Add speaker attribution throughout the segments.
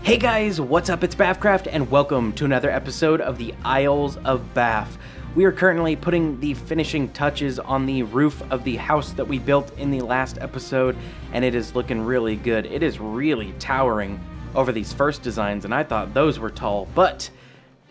Speaker 1: Hey guys, what's up? It's bafcraft and welcome to another episode of the Isles of BAF. We are currently putting the finishing touches on the roof of the house that we built in the last episode, and it is looking really good. It is really towering over these first designs, and I thought those were tall, but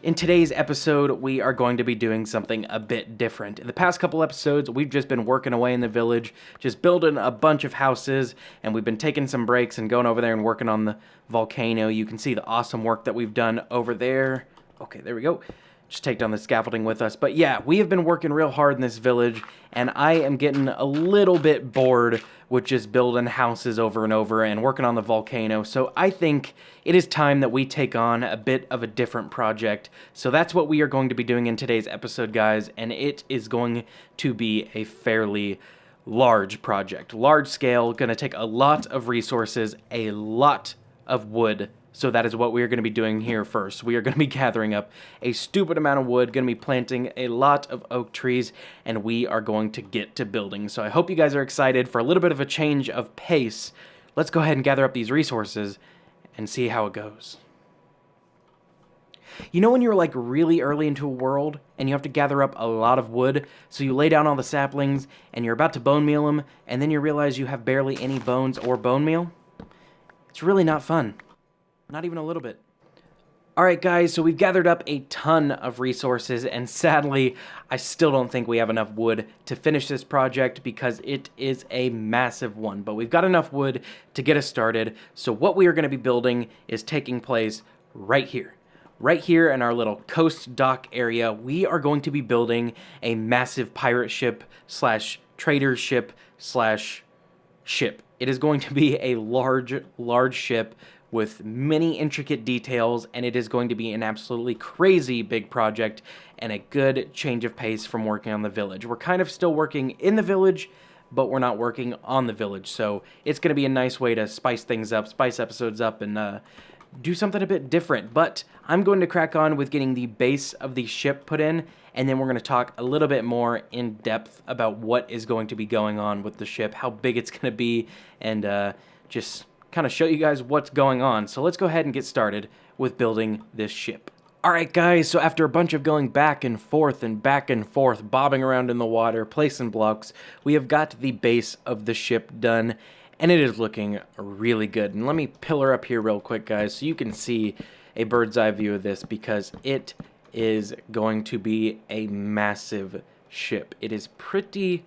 Speaker 1: in today's episode, we are going to be doing something a bit different. In the past couple episodes, we've just been working away in the village, just building a bunch of houses, and we've been taking some breaks and going over there and working on the volcano. You can see the awesome work that we've done over there. Okay, there we go. Just take down the scaffolding with us. But yeah, we have been working real hard in this village, and I am getting a little bit bored with just building houses over and over and working on the volcano. So I think it is time that we take on a bit of a different project. So that's what we are going to be doing in today's episode, guys, and it is going to be a fairly large project. Large scale, going to take a lot of resources, a lot of wood. So that is what we are going to be doing here first. We are going to be gathering up a stupid amount of wood, going to be planting a lot of oak trees, and we are going to get to building. So I hope you guys are excited for a little bit of a change of pace. Let's go ahead and gather up these resources and see how it goes. You know when you're like really early into a world and you have to gather up a lot of wood, so you lay down all the saplings and you're about to bone meal them, and then you realize you have barely any bones or bone meal? It's really not fun. Not even a little bit. Alright guys, so we've gathered up a ton of resources, and sadly, I still don't think we have enough wood to finish this project because it is a massive one. But we've got enough wood to get us started, so what we are going to be building is taking place right here. Right here in our little coast dock area, we are going to be building a massive pirate ship slash trader ship slash ship. It is going to be a large ship with many intricate details, and it is going to be an absolutely crazy big project and a good change of pace from working on the village. We're kind of still working in the village, but we're not working on the village, so it's going to be a nice way to spice things up, spice episodes up, and do something a bit different. But I'm going to crack on with getting the base of the ship put in, and then we're going to talk a little bit more in depth about what is going to be going on with the ship, how big it's going to be, and just kind of show you guys what's going on. So let's go ahead and get started with building this ship. Alright guys, so after a bunch of going back and forth, bobbing around in the water, placing blocks, we have got the base of the ship done, and it is looking really good. And let me pillar up here real quick, guys, so you can see a bird's eye view of this, because it is going to be a massive ship. It is pretty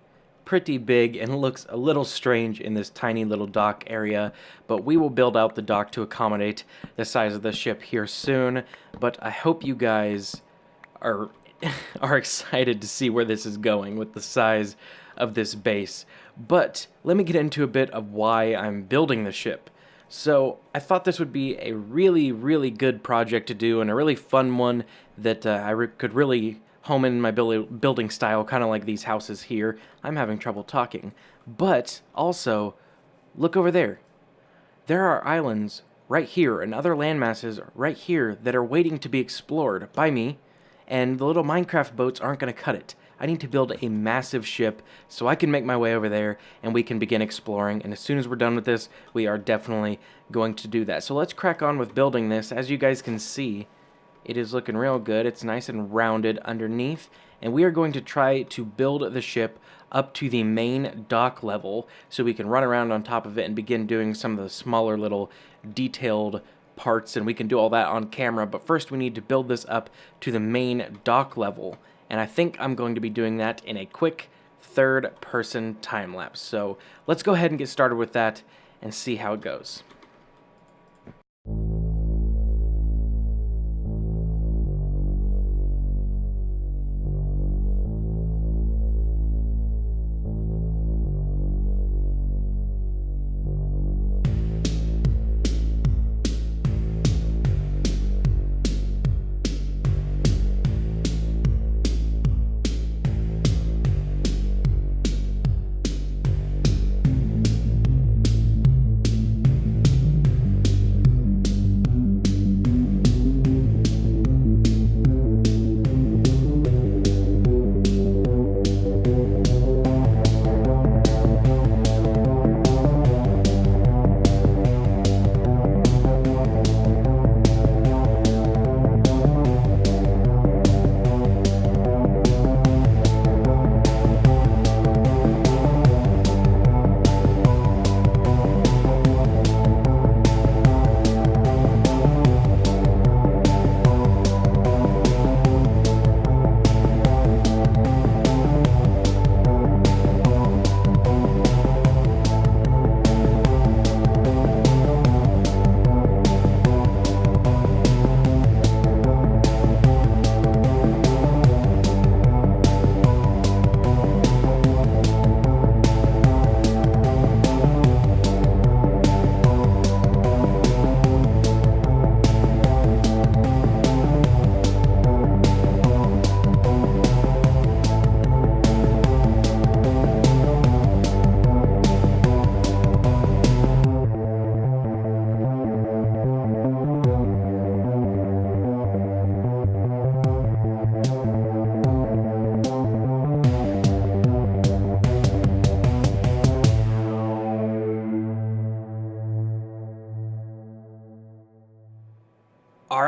Speaker 1: big and looks a little strange in this tiny little dock area, but we will build out the dock to accommodate the size of the ship here soon. But I hope you guys are excited to see where this is going with the size of this base. But let me get into a bit of why I'm building the ship. So I thought this would be a really good project to do, and a really fun one that could really home in my building style, kind of like these houses here. I'm having trouble talking. But also, look over there. There are islands right here and other landmasses right here that are waiting to be explored by me, and the little Minecraft boats aren't going to cut it. I need to build a massive ship so I can make my way over there and we can begin exploring, and as soon as we're done with this, we are definitely going to do that. So let's crack on with building this. As you guys can see, it is looking real good. It's nice and rounded underneath, and we are going to try to build the ship up to the main dock level so we can run around on top of it and begin doing some of the smaller little detailed parts, and we can do all that on camera. But first we need to build this up to the main dock level, and I think I'm going to be doing that in a quick third-person time-lapse. So let's go ahead and get started with that and see how it goes.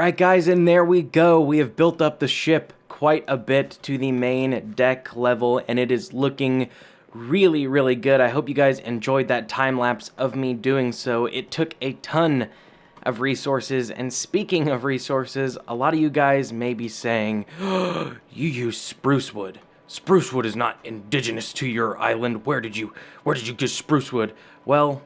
Speaker 1: Alright guys, and there we go. We have built up the ship quite a bit to the main deck level, and it is looking really good. I hope you guys enjoyed that time lapse of me doing so. It took a ton of resources, and speaking of resources, a lot of you guys may be saying, oh, you use spruce wood. Spruce wood is not indigenous to your island. Where did you get spruce wood? Well,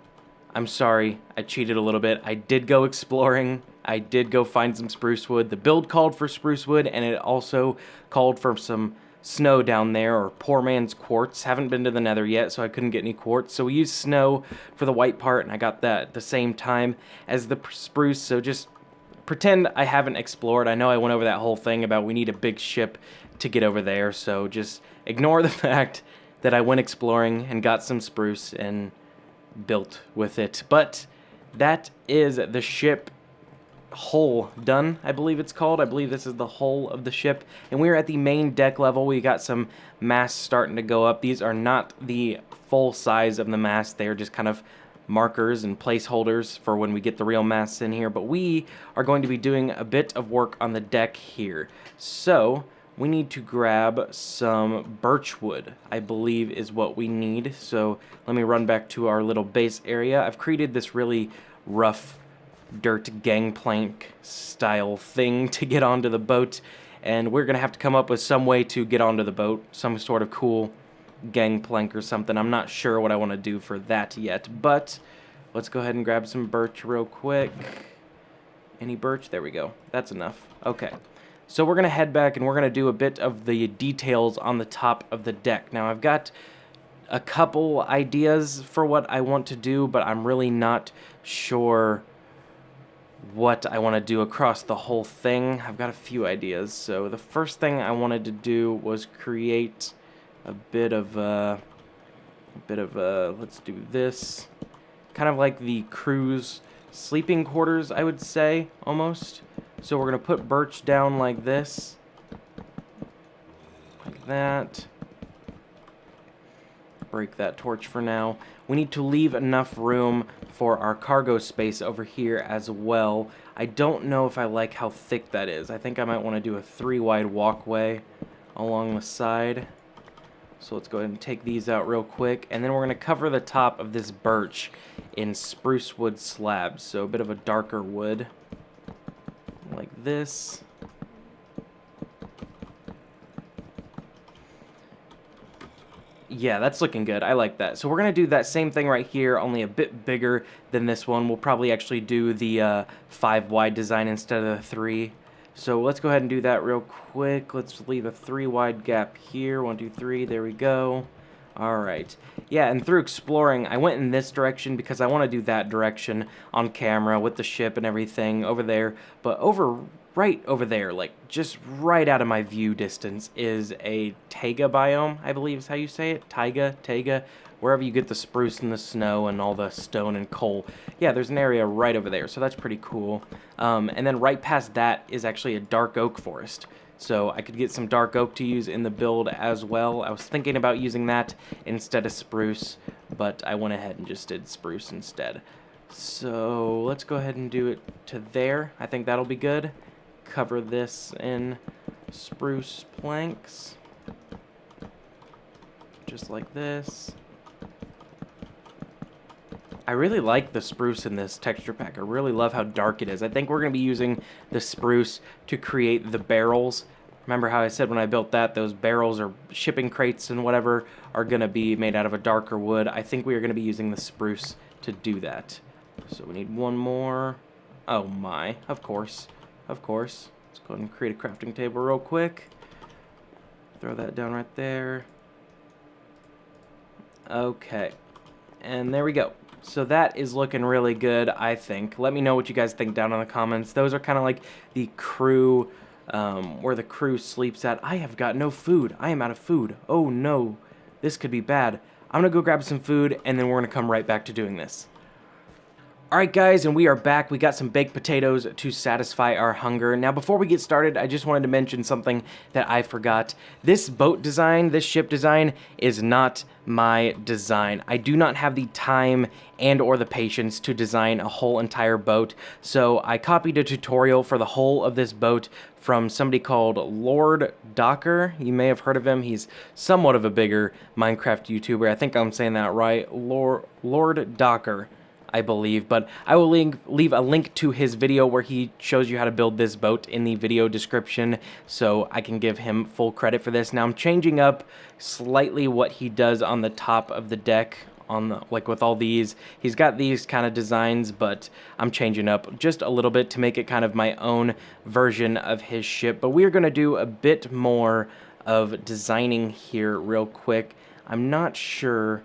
Speaker 1: I'm sorry, I cheated a little bit. I did go exploring. I did go find some spruce wood. The build called for spruce wood, and it also called for some snow down there, or poor man's quartz. Haven't been to the nether yet, so I couldn't get any quartz. So we used snow for the white part, and I got that at the same time as the spruce. So just pretend I haven't explored. I know I went over that whole thing about we need a big ship to get over there, so just ignore the fact that I went exploring and got some spruce and built with it. But that is the ship hull done, I believe it's called. I believe this is the hull of the ship, and we're at the main deck level. We got some masts starting to go up. These are not the full size of the mast. They're just kind of markers and placeholders for when we get the real masts in here, but we are going to be doing a bit of work on the deck here. So we need to grab some birch wood, I believe is what we need. So let me run back to our little base area. I've created this really rough dirt gangplank style thing to get onto the boat, and we're gonna have to come up with some way to get onto the boat, some sort of cool gangplank or something. I'm not sure what I want to do for that yet, but let's go ahead and grab some birch real quick. Any birch? There we go. That's enough. Okay, so we're gonna head back and we're gonna do a bit of the details on the top of the deck. Now I've got a couple ideas for what I want to do, but I'm really not sure what I want to do across the whole thing. I've got a few ideas. So the first thing I wanted to do was create a bit of let's do this, kind of like the crew's sleeping quarters, I would say, almost. So we're gonna put birch down like this, like that. Break that torch for now. We need to leave enough room for our cargo space over here as well. I don't know if I like how thick that is. I think I might want to do a 3-wide walkway along the side. So let's go ahead and take these out real quick, and then we're going to cover the top of this birch in spruce wood slabs, so a bit of a darker wood like this. Yeah, that's looking good. I like that. So we're going to do that same thing right here, only a bit bigger than this one. We'll probably actually do the 5-wide design instead of the 3. So let's go ahead and do that real quick. Let's leave a 3-wide gap here. 1, 2, 3. There we go. All right. Yeah, and through exploring, I went in this direction because I want to do that direction on camera with the ship and everything over there. But right over there, like just right out of my view distance, is a taiga biome, I believe is how you say it. Taiga, wherever you get the spruce and the snow and all the stone and coal. Yeah, there's an area right over there, so that's pretty cool. And then right past that is actually a dark oak forest. So I could get some dark oak to use in the build as well. I was thinking about using that instead of spruce, but I went ahead and just did spruce instead. So let's go ahead and do it to there. I think that'll be good. Cover this in spruce planks, just like this. I really like the spruce in this texture pack. I really love how dark it is. I think we're going to be using the spruce to create the barrels. Remember how I said when I built that, those barrels or shipping crates and whatever are going to be made out of a darker wood. I think we are going to be using the spruce to do that. So we need one more. Oh my, of course. Of course. Let's go ahead and create a crafting table real quick. Throw that down right there. Okay. And there we go. So that is looking really good, I think. Let me know what you guys think down in the comments. Those are kind of like the crew, where the crew sleeps at. I have got no food. I am out of food. Oh no. This could be bad. I'm going to go grab some food, and then we're going to come right back to doing this. Alright guys, and we are back. We got some baked potatoes to satisfy our hunger. Now before we get started, I just wanted to mention something that I forgot. This boat design, this ship design, is not my design. I do not have the time and or the patience to design a whole entire boat, so I copied a tutorial for the whole of this boat from somebody called Lord Docker. You may have heard of him. He's somewhat of a bigger Minecraft YouTuber. I think I'm saying that right. Lord Docker, I believe, but I will leave a link to his video where he shows you how to build this boat in the video description, so I can give him full credit for this. Now I'm changing up slightly what he does on the top of the deck, on the, like with all these. He's got these kind of designs, but I'm changing up just a little bit to make it kind of my own version of his ship. But we're going to do a bit more of designing here real quick. I'm not sure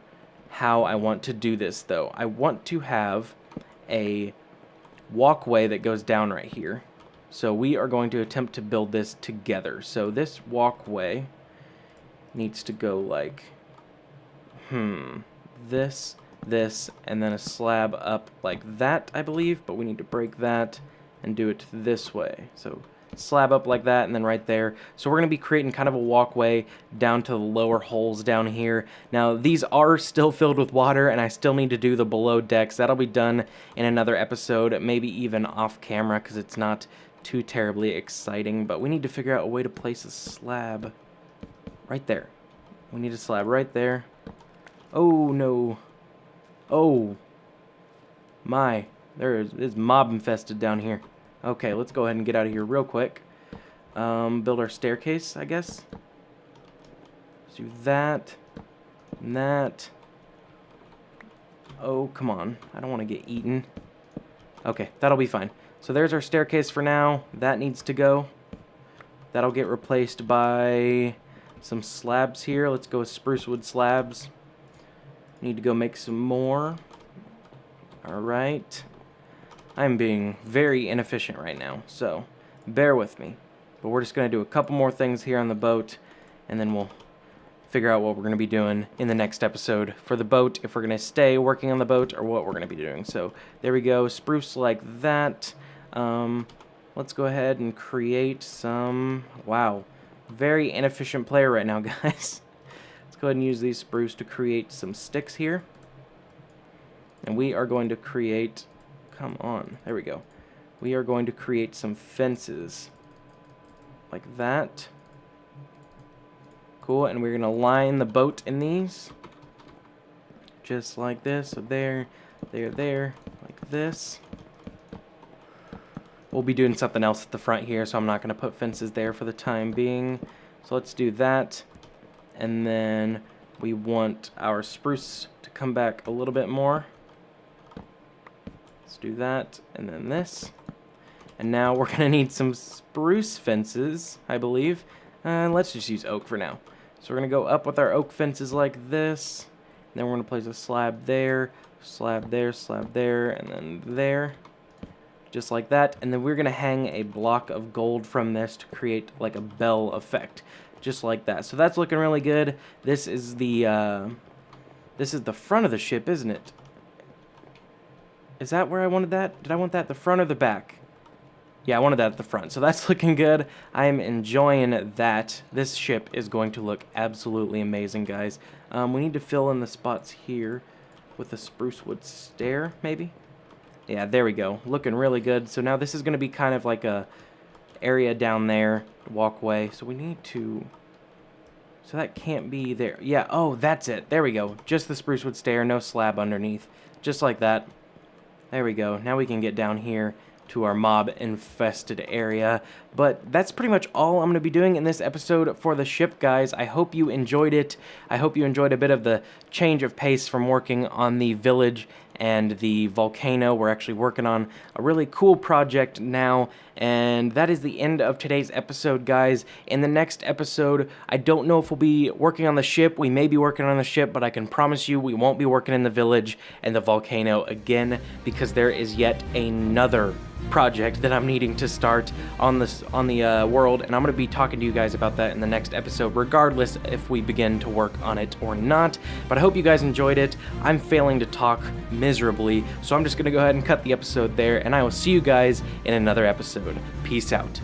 Speaker 1: how I want to do this though. I want to have a walkway that goes down right here. So we are going to attempt to build this together. So this walkway needs to go like this, and then a slab up like that, I believe, but we need to break that and do it this way. So slab up like that, and then right there. So we're going to be creating kind of a walkway down to the lower holes down here. Now these are still filled with water, and I still need to do the below decks. That'll be done in another episode, maybe even off camera, because it's not too terribly exciting. But we need to figure out a way to place a slab right there. We need a slab right there. Oh no. Oh my, there is mob infested down here. Okay, let's go ahead and get out of here real quick. Build our staircase, I guess. Let's do that. And that. Oh, come on. I don't want to get eaten. Okay, that'll be fine. So there's our staircase for now. That needs to go. That'll get replaced by some slabs here. Let's go with spruce wood slabs. Need to go make some more. Alright. I'm being very inefficient right now, so bear with me. But we're just going to do a couple more things here on the boat, and then we'll figure out what we're going to be doing in the next episode for the boat, if we're going to stay working on the boat or what we're going to be doing. So there we go, spruce like that. Let's go ahead and create some... Wow, very inefficient player right now, guys. Let's go ahead and use these spruce to create some sticks here. And we are going to create... Come on, there we go. We are going to create some fences like that. Cool, and we're going to line the boat in these just like this. So there, like this. We'll be doing something else at the front here, so I'm not going to put fences there for the time being. So let's do that, and then we want our spruce to come back a little bit more. Let's do that, and then this. And now we're going to need some spruce fences, I believe. Let's just use oak for now. So we're going to go up with our oak fences like this. And then we're going to place a slab there, slab there, and then there. Just like that. And then we're going to hang a block of gold from this to create like a bell effect. Just like that. So that's looking really good. This is the front of the ship, isn't it? Is that where I wanted that? Did I want that at the front or the back? Yeah, I wanted that at the front. So that's looking good. I am enjoying that. This ship is going to look absolutely amazing, guys. We need to fill in the spots here with a spruce wood stair, maybe? Yeah, there we go. Looking really good. So now this is going to be kind of like a area down there, walkway. So we need to... So that can't be there. Yeah, oh, that's it. There we go. Just the spruce wood stair, no slab underneath. Just like that. There we go. Now we can get down here to our mob-infested area. But that's pretty much all I'm going to be doing in this episode for the ship, guys. I hope you enjoyed it. I hope you enjoyed a bit of the change of pace from working on the village and the volcano. We're actually working on a really cool project now, and that is the end of today's episode, guys. In the next episode, I don't know if we'll be working on the ship. We may be working on the ship, but I can promise you we won't be working in the village and the volcano again, because there is yet another project that I'm needing to start on the world, and I'm going to be talking to you guys about that in the next episode, regardless if we begin to work on it or not. But I hope you guys enjoyed it. I'm failing to talk miserably, so I'm just going to go ahead and cut the episode there, and I will see you guys in another episode. Peace out.